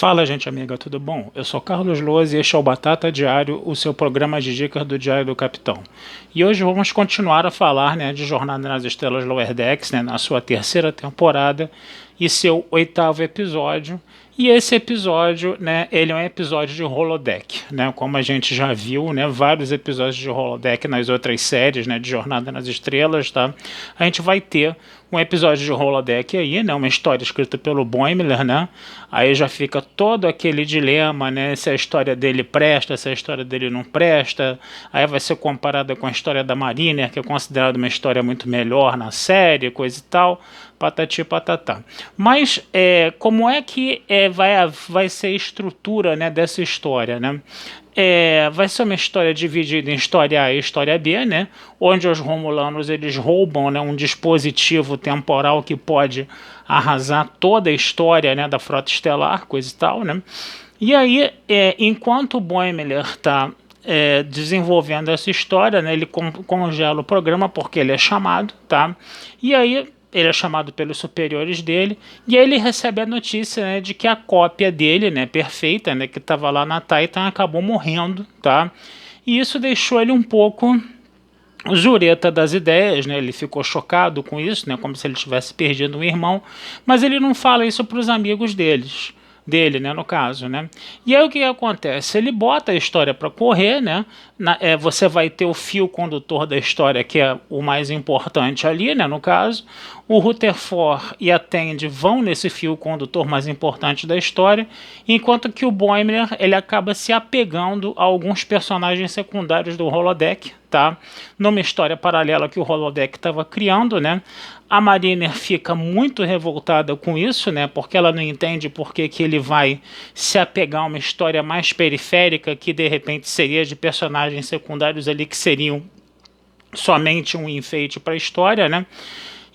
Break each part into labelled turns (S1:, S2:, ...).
S1: Fala, gente amiga, tudo bom? Eu sou Carlos Loz e este é o Batata Diário, o seu programa de dicas do Diário do Capitão. E hoje vamos continuar a falar, de Jornada nas Estrelas Lower Decks, na sua terceira temporada e seu oitavo episódio. E esse episódio, ele é um episódio de holodeck, como a gente já viu, vários episódios de holodeck nas outras séries, de Jornada nas Estrelas, tá? A gente vai ter um episódio de holodeck aí, uma história escrita pelo Boimler, Aí já fica todo aquele dilema, se a história dele presta, se a história dele não presta. Aí vai ser comparada com a história da Mariner, que é considerada uma história muito melhor na série, coisa e tal, patati patatá. Mas como é que vai ser a estrutura, dessa história, vai ser uma história dividida em história A e história B, onde os Romulanos eles roubam, um dispositivo temporal que pode arrasar toda a história, da Frota Estelar, coisa e tal, E aí, enquanto o Boimler está desenvolvendo essa história, ele congela o programa porque ele é chamado, tá? E aí ele é chamado pelos superiores dele, e aí ele recebe a notícia, de que a cópia dele, perfeita, que estava lá na Titan, acabou morrendo, tá? E isso deixou ele um pouco zureta das ideias, ele ficou chocado com isso, como se ele tivesse perdido um irmão, mas ele não fala isso para os amigos dele, no caso, E aí o que acontece? Ele bota a história para correr, você vai ter o fio condutor da história, que é o mais importante ali, no caso. O Rutherford e a Tendi vão nesse fio condutor mais importante da história, enquanto que o Boimler, ele acaba se apegando a alguns personagens secundários do holodeck, tá? Numa história paralela que o holodeck estava criando, A Mariner fica muito revoltada com isso, porque ela não entende por que ele vai se apegar a uma história mais periférica, que de repente seria de personagens secundários ali que seriam somente um enfeite para a história,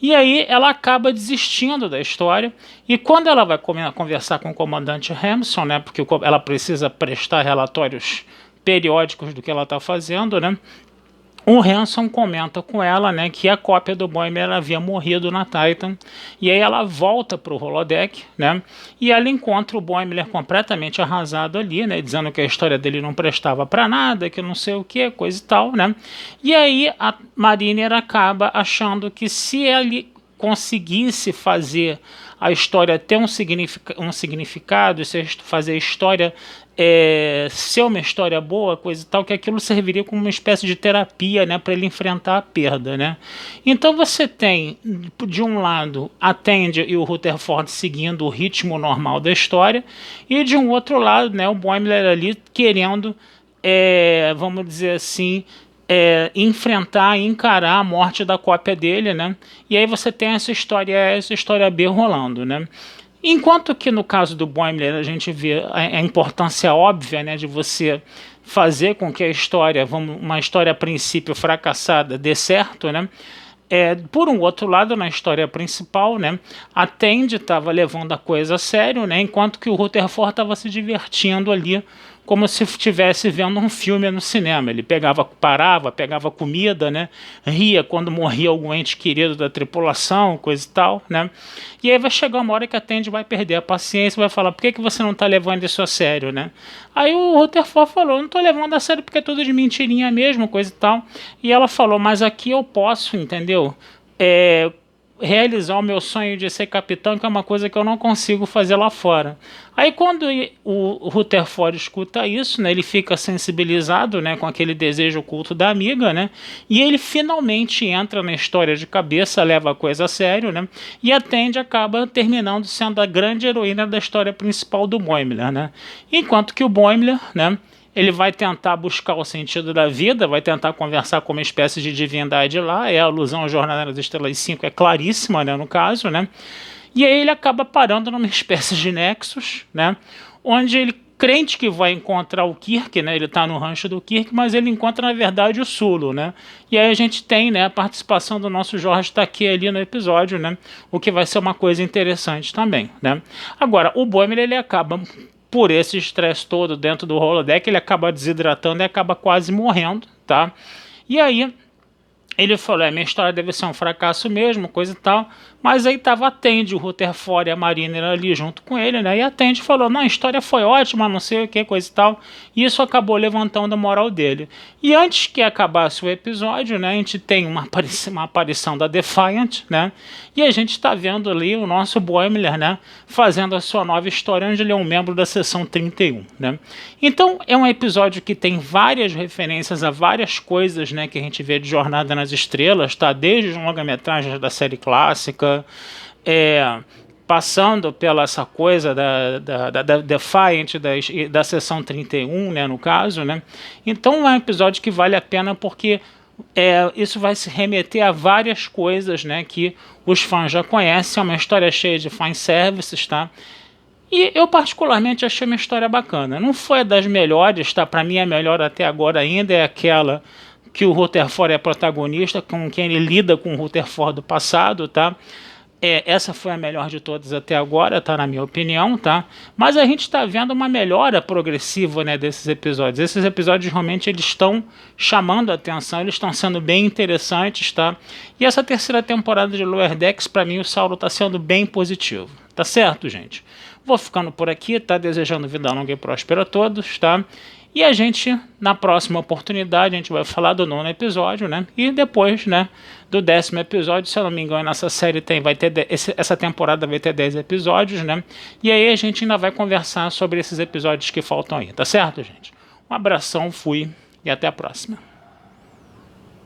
S1: E aí ela acaba desistindo da história, e quando ela vai conversar com o comandante Ramson, porque ela precisa prestar relatórios periódicos do que ela está fazendo, o Ransom comenta com ela, que a cópia do Boimler havia morrido na Titan, e aí ela volta para o holodeck, e ela encontra o Boimler completamente arrasado ali, dizendo que a história dele não prestava para nada, que não sei o que, coisa e tal, E aí a Mariner acaba achando que se ele conseguisse fazer a história ter um significado, fazer a história ser uma história boa, coisa e tal, que aquilo serviria como uma espécie de terapia, para ele enfrentar a perda, Então você tem, de um lado, a Tendi e o Rutherford seguindo o ritmo normal da história, e de um outro lado, o Boimler ali querendo, vamos dizer assim, enfrentar e encarar a morte da cópia dele, E aí você tem essa história B rolando, Enquanto que no caso do Boimler a gente vê a importância óbvia, de você fazer com que a história, uma história a princípio fracassada, dê certo, por um outro lado, na história principal, a Tendi estava levando a coisa a sério, enquanto que o Rutherford estava se divertindo ali, como se estivesse vendo um filme no cinema. Ele parava, pegava comida, ria quando morria algum ente querido da tripulação, coisa e tal, E aí vai chegar uma hora que a Tendi vai perder a paciência e vai falar: por que você não está levando isso a sério, Aí o Rutherford falou: não estou levando a sério porque é tudo de mentirinha mesmo, coisa e tal. E ela falou: mas aqui eu posso, entendeu? Realizar o meu sonho de ser capitão, que é uma coisa que eu não consigo fazer lá fora. Aí quando o Rutherford escuta isso, ele fica sensibilizado, com aquele desejo oculto da amiga, e ele finalmente entra na história de cabeça, leva a coisa a sério, e a Tendi acaba terminando sendo a grande heroína da história principal do Boimler, Enquanto que o Boimler, ele vai tentar buscar o sentido da vida, vai tentar conversar com uma espécie de divindade lá, a alusão à Jornada nas Estrelas 5 é claríssima, no caso, E aí ele acaba parando numa espécie de nexus, onde ele, crente que vai encontrar o Kirk, ele está no rancho do Kirk, mas ele encontra, na verdade, o Sulu, E aí a gente tem, a participação do nosso Jorge Takei ali no episódio, o que vai ser uma coisa interessante também, Agora, o Boimler, ele acaba, por esse estresse todo dentro do holodeck, ele acaba desidratando e acaba quase morrendo, tá? E aí ele falou: minha história deve ser um fracasso mesmo, coisa e tal, Mas aí tava a Tandy, o Rutherford e a Mariner ali junto com ele, né? E a Tandy falou, não, a história foi ótima, não sei o que, coisa e tal. E isso acabou levantando a moral dele. E antes que acabasse o episódio, né? A gente tem uma aparição da Defiant, né? E a gente está vendo ali o nosso Boimler, né? Fazendo a sua nova história, onde ele é um membro da Seção 31, né? Então, é um episódio que tem várias referências a várias coisas, né? Que a gente vê de Jornada nas Estrelas, tá? Desde os longa-metragens da série clássica, passando pela essa coisa da Defiant, da Seção 31, né, no caso, né? Então é um episódio que vale a pena porque isso vai se remeter a várias coisas, né, que os fãs já conhecem. É uma história cheia de fanservices, tá? E eu particularmente achei uma história bacana. Não foi das melhores, tá? Para mim a melhor até agora ainda é aquela que o Rutherford é protagonista, com quem ele lida com o Rutherford do passado, tá? Essa foi a melhor de todas até agora, tá? Na minha opinião, tá? Mas a gente está vendo uma melhora progressiva, né, desses episódios. Esses episódios realmente eles estão chamando a atenção, eles estão sendo bem interessantes, tá? E essa terceira temporada de Lower Decks, para mim, o saldo está sendo bem positivo. Tá certo, gente? Vou ficando por aqui, tá? Desejando vida longa e próspera a todos, tá? E a gente, na próxima oportunidade, a gente vai falar do 9º episódio, né? E depois, né, do 10º episódio, se eu não me engano, essa série essa temporada vai ter 10 episódios, né? E aí a gente ainda vai conversar sobre esses episódios que faltam aí, tá certo, gente? Um abração, fui e até a próxima.